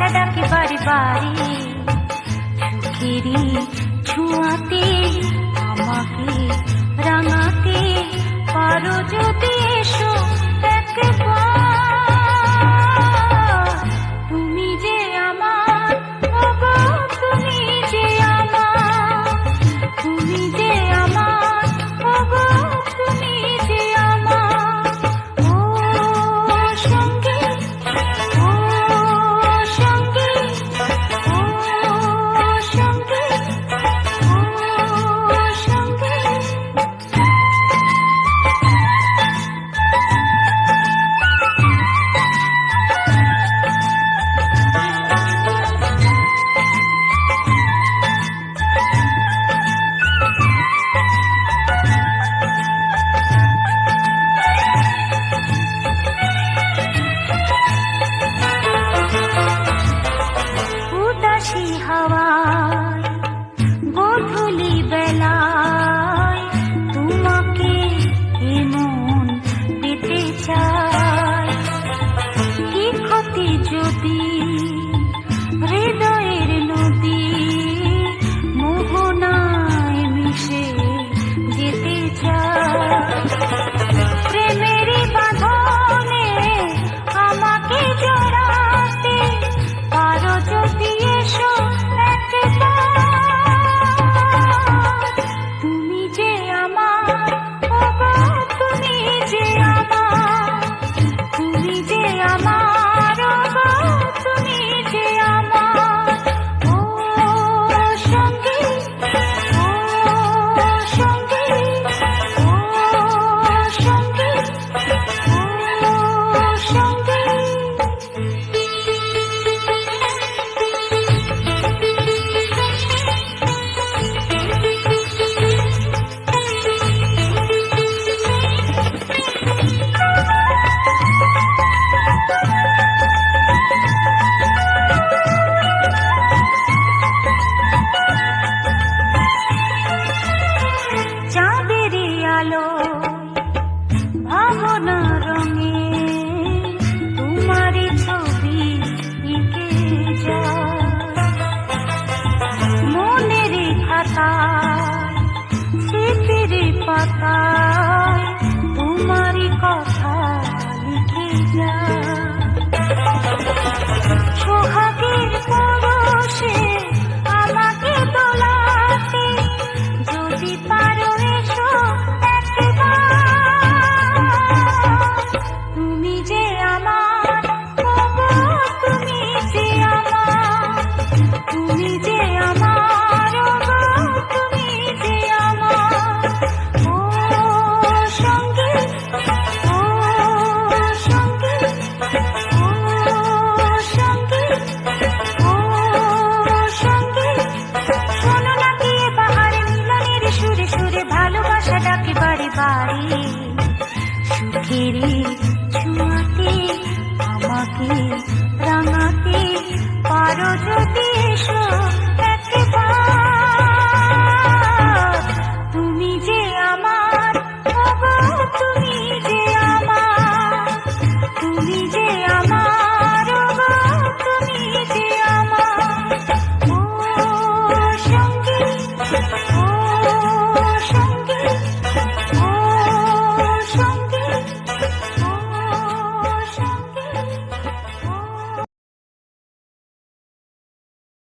ভালোবাসা ডাকে বাড়ি বাড়ি, সুখেরই ছোঁয়াতে আমাকে রাঙাতে পারো যদি এসো একবার। তুমি যে আমার, ওগো তুমি যে আমার, তুমি যে আমার, ওগো তুমি যে আমার। ও সঙ্গী, ও সঙ্গী, ও সঙ্গী, ও সঙ্গী। উদাসী হাওয়ায় গোধূলি বেলায় তোমাকে এমন পেতে চায়। কি ক্ষতি যদি হৃদয়ের নদী মোহনায় মিশে যেতে চায়। প্রেমেরই বাঁধনে আমাকে জড়াতে পারো যদি এসো একবার। তুমি যে আমার, ওগো তুমি যে আমার, তুমি যে আমার, ওগো তুমি যে আমার। ও সঙ্গী, ও সঙ্গী, ও সঙ্গী, ও সঙ্গী। চাঁদেরই আলো ভাবনা রঙে তোমারই ছবি এঁকে যায়। মনের খাতায় স্মৃতির পাতায় তোমারই কথা লিখে যায়। সোহাগের পরশে আমাকে দোলাতে যদি পারো এসো একবার। তুমি যে আমার, ওগো তুমি যে আমার, তুমি যে আমার, ওগো তুমি যে আমার। ও সঙ্গী, ও সঙ্গী, ও সঙ্গী, ও সঙ্গী। শোনো না কি এ বাহারে মিলনের সুরে সুরে ভালোবাসা ডাকে বাড়ি বাড়ি, সুখেরই ছোঁয়াতে আমাকে রাঙাতে পারো যদি এসো